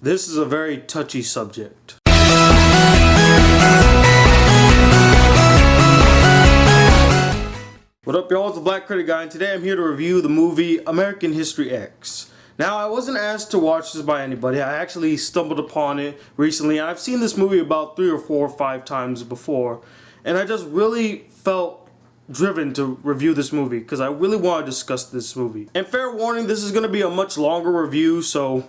This is a very touchy subject. What up, y'all? It's the Black Critic Guy, and today I'm here to review the movie American History X. Now, I wasn't asked to watch this by anybody. I actually stumbled upon it recently, and I've seen this movie about 3 or 4 or 5 times before, and I just really felt driven to review this movie because I really want to discuss this movie. And fair warning, this is going to be a much longer review, so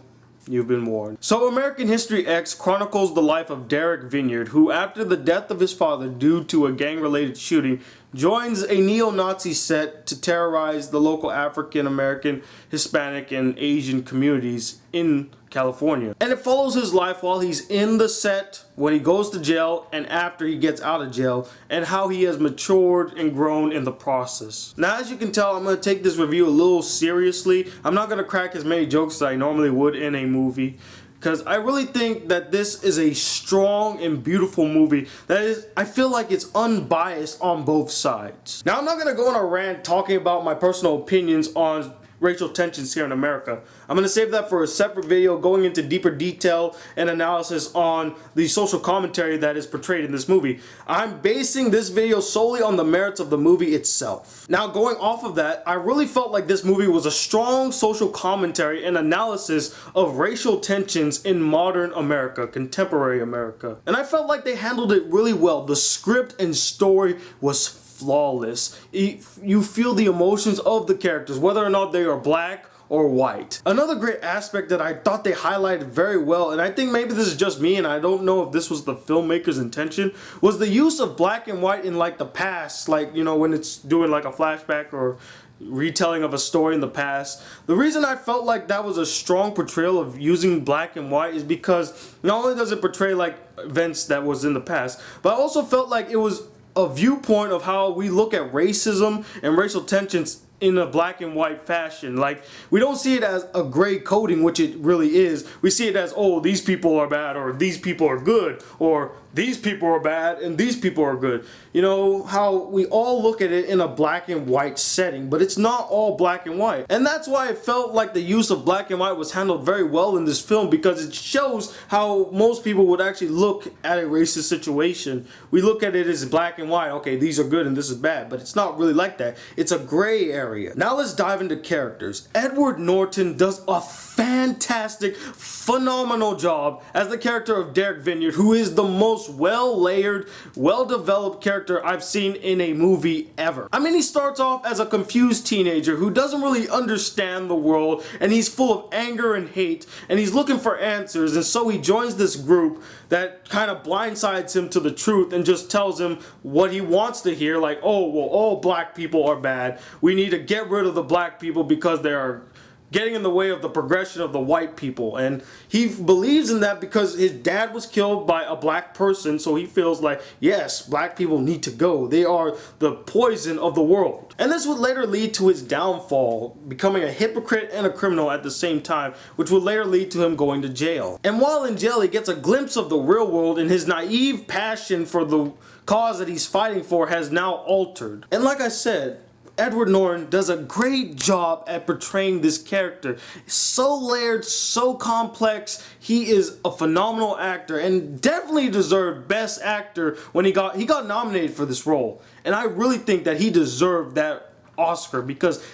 you've been warned. So American History X chronicles the life of Derek Vineyard, who after the death of his father due to a gang-related shooting, joins a neo-Nazi set to terrorize the local African American, Hispanic, and Asian communities in California. And it follows his life while he's in the set, when he goes to jail, and after he gets out of jail, and how he has matured and grown in the process. Now, as you can tell, I'm going to take this review a little seriously. I'm not going to crack as many jokes as I normally would in a movie, because I really think that this is a strong and beautiful movie that is, I feel like it's unbiased on both sides. Now, I'm not going to go on a rant talking about my personal opinions on racial tensions here in America. I'm going to save that for a separate video going into deeper detail and analysis on the social commentary that is portrayed in this movie. I'm basing this video solely on the merits of the movie itself. Now, going off of that, I really felt like this movie was a strong social commentary and analysis of racial tensions in modern America, contemporary America. And I felt like they handled it really well. The script and story was flawless. You feel the emotions of the characters, whether or not they are black or white. Another great aspect that I thought they highlighted very well, and I think maybe this is just me and I don't know if this was the filmmaker's intention, was the use of black and white in like the past, like, you know, when it's doing like a flashback or retelling of a story in the past. The reason I felt like that was a strong portrayal of using black and white is because not only does it portray like events that was in the past, but I also felt like it was a viewpoint of how we look at racism and racial tensions in a black and white fashion. Like, we don't see it as a gray coding, which it really is. We see it as, oh, these people are bad, or these people are good, or these people are bad and these people are good. You know, how we all look at it in a black and white setting, but it's not all black and white. And that's why it felt like the use of black and white was handled very well in this film, because it shows how most people would actually look at a racist situation. We look at it as black and white, okay, these are good and this is bad, but it's not really like that. It's a gray area. Now let's dive into characters. Edward Norton does a fantastic, phenomenal job as the character of Derek Vineyard, who is the most well-layered, well-developed character I've seen in a movie ever. I mean, he starts off as a confused teenager who doesn't really understand the world, and he's full of anger and hate, and he's looking for answers, and so he joins this group that kind of blindsides him to the truth and just tells him what he wants to hear, like, oh, well, all black people are bad. We need to get rid of the black people because they are getting in the way of the progression of the white people. And he believes in that because his dad was killed by a black person, so he feels like, yes, black people need to go. They are the poison of the world. And this would later lead to his downfall, becoming a hypocrite and a criminal at the same time, which would later lead to him going to jail. And while in jail, he gets a glimpse of the real world, and his naive passion for the cause that he's fighting for has now altered. And like I said, Edward Norton does a great job at portraying this character. So layered, so complex. He is a phenomenal actor and definitely deserved Best Actor when he got nominated for this role. And I really think that he deserved that Oscar, because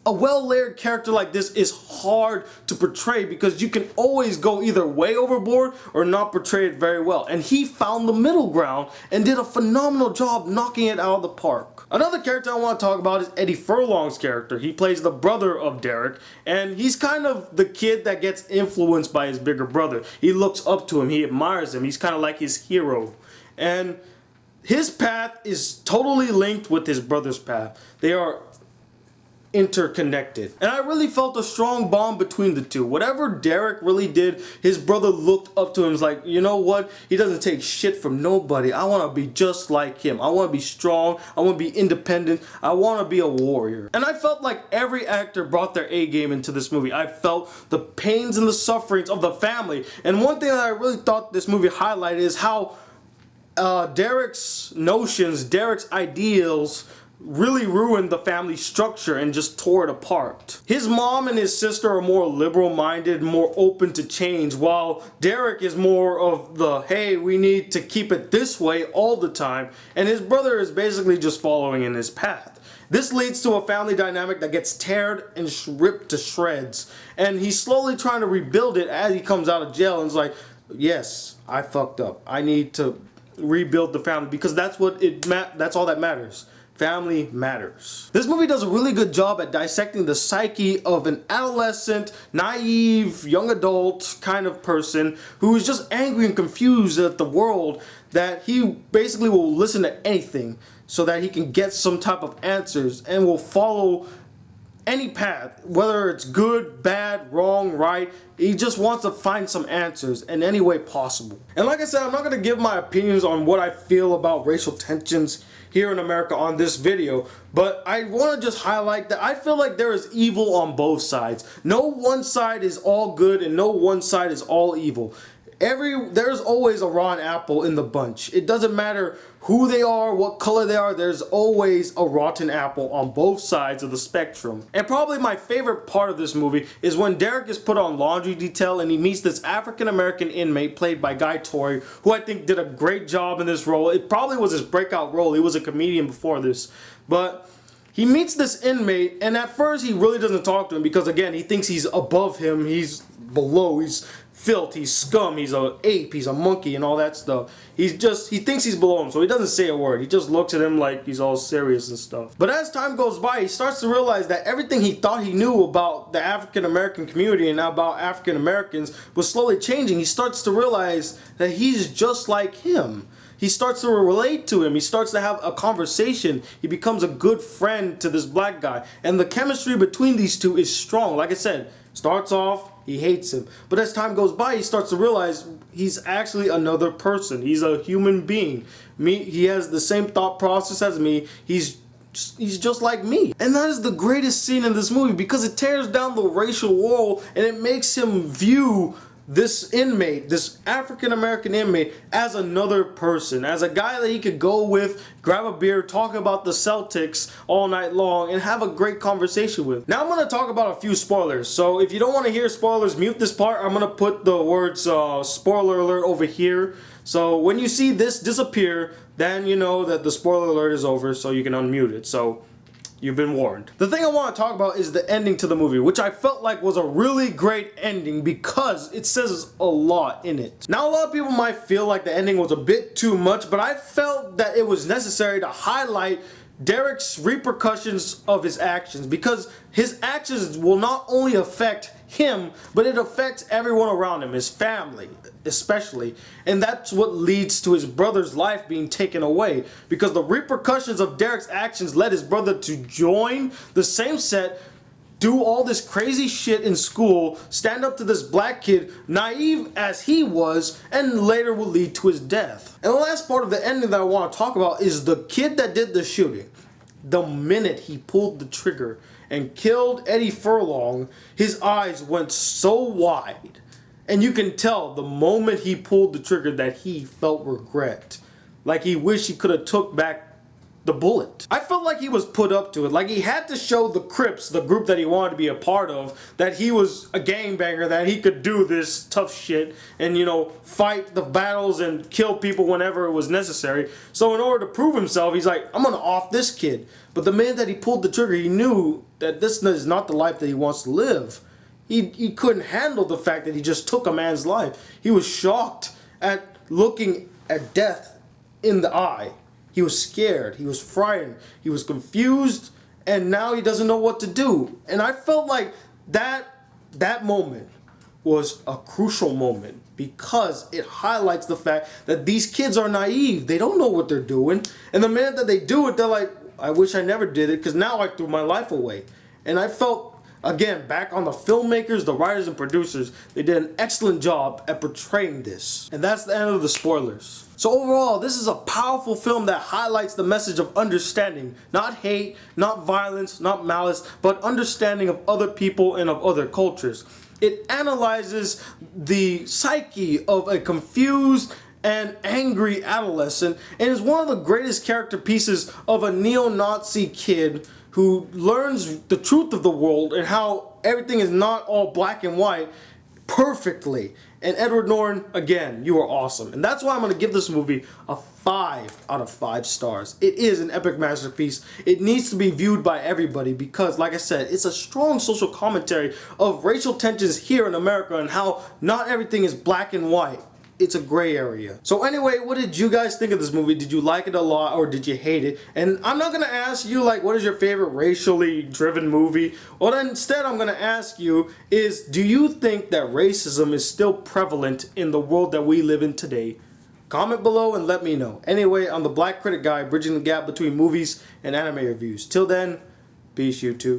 a well-layered character like this is hard to portray because you can always go either way overboard or not portray it very well. And he found the middle ground and did a phenomenal job knocking it out of the park. Another character I want to talk about is Eddie Furlong's character. He plays the brother of Derek, and he's kind of the kid that gets influenced by his bigger brother. He looks up to him, he admires him, he's kind of like his hero. And his path is totally linked with his brother's path. They are interconnected, and I really felt a strong bond between the two. Whatever Derek really did, his brother looked up to him. It's like, you know what, he doesn't take shit from nobody. I want to be just like him. I want to be strong, I want to be independent, I want to be a warrior. And I felt like every actor brought their A game into this movie. I felt the pains and the sufferings of the family, and one thing that I really thought this movie highlighted is how Derek's notions, Derek's ideals really ruined the family structure and just tore it apart. His mom and his sister are more liberal-minded, more open to change, while Derek is more of the, hey, we need to keep it this way all the time, and his brother is basically just following in his path. This leads to a family dynamic that gets teared and ripped to shreds, and he's slowly trying to rebuild it as he comes out of jail, and is like, yes, I fucked up. I need to rebuild the family, because that's what that's all that matters. Family matters. This movie does a really good job at dissecting the psyche of an adolescent, naive, young adult kind of person who is just angry and confused at the world, that he basically will listen to anything so that he can get some type of answers, and will follow any path, whether it's good, bad, wrong, right. He just wants to find some answers in any way possible. And like I said, I'm not going to give my opinions on what I feel about racial tensions here in America on this video, but I want to just highlight that I feel like there is evil on both sides. No one side is all good and no one side is all evil. There's always a rotten apple in the bunch. It doesn't matter who they are, what color they are, there's always a rotten apple on both sides of the spectrum. And probably my favorite part of this movie is when Derek is put on laundry detail and he meets this African American inmate played by Torry, who I think did a great job in this role. It probably was his breakout role. He was a comedian before this. But he meets this inmate, and at first he really doesn't talk to him because, again, he thinks he's above him, he's below, he's filth, he's scum, he's an ape, he's a monkey, and all that stuff. He thinks he's below him, so he doesn't say a word. He just looks at him like he's all serious and stuff. But as time goes by, he starts to realize that everything he thought he knew about the African American community and about African Americans was slowly changing. He starts to realize that he's just like him. He starts to relate to him. He starts to have a conversation. He becomes a good friend to this black guy. And the chemistry between these two is strong. Like I said, starts off, he hates him. But as time goes by, he starts to realize he's actually another person. He's a human being. He has the same thought process as me. He's just like me. And that is the greatest scene in this movie, because it tears down the racial wall and it makes him view this inmate, this African American inmate, as another person, as a guy that he could go with, grab a beer, talk about the Celtics all night long, and have a great conversation with. Now I'm going to talk about a few spoilers, so if you don't want to hear spoilers, mute this part. I'm going to put the words spoiler alert over here, so when you see this disappear, then you know that the spoiler alert is over, so you can unmute it. So you've been warned. The thing I want to talk about is the ending to the movie, which I felt like was a really great ending because it says a lot in it. Now, a lot of people might feel like the ending was a bit too much, but I felt that it was necessary to highlight Derek's repercussions of his actions, because his actions will not only affect him, but it affects everyone around him, his family especially, and that's what leads to his brother's life being taken away, because the repercussions of Derek's actions led his brother to join the same set, do all this crazy shit in school, stand up to this black kid, naive as he was, and later will lead to his death. And the last part of the ending that I want to talk about is the kid that did the shooting. The minute he pulled the trigger and killed Eddie Furlong, his eyes went so wide. And you can tell the moment he pulled the trigger that he felt regret. Like he wished he could have took back the bullet. I felt like he was put up to it. Like he had to show the Crips, the group that he wanted to be a part of, that he was a gangbanger, that he could do this tough shit and, you know, fight the battles and kill people whenever it was necessary. So in order to prove himself, he's like, I'm gonna off this kid. But the minute that he pulled the trigger, he knew that this is not the life that he wants to live. He couldn't handle the fact that he just took a man's life. He was shocked at looking at death in the eye. He was scared, he was frightened, he was confused, and now he doesn't know what to do. And I felt like that moment was a crucial moment, because it highlights the fact that these kids are naive. They don't know what they're doing. And the minute that they do it, they're like, I wish I never did it, because now I threw my life away. And I felt, again, back on the filmmakers, the writers and producers, they did an excellent job at portraying this. And that's the end of the spoilers. So overall, this is a powerful film that highlights the message of understanding. Not hate, not violence, not malice, but understanding of other people and of other cultures. It analyzes the psyche of a confused and angry adolescent, and is one of the greatest character pieces of a neo-Nazi kid who learns the truth of the world and how everything is not all black and white perfectly. And Edward Norton, again, you are awesome. And that's why I'm going to give this movie a 5 out of 5 stars. It is an epic masterpiece. It needs to be viewed by everybody because, like I said, it's a strong social commentary of racial tensions here in America and how not everything is black and white. It's a gray area. So anyway, what did you guys think of this movie? Did you like it a lot or did you hate it? And I'm not gonna ask you like what is your favorite racially driven movie. What instead I'm gonna ask you is, do you think that racism is still prevalent in the world that we live in today? Comment below and let me know. Anyway, I'm the Black Critic Guy, bridging the gap between movies and anime reviews. Till then, peace YouTube.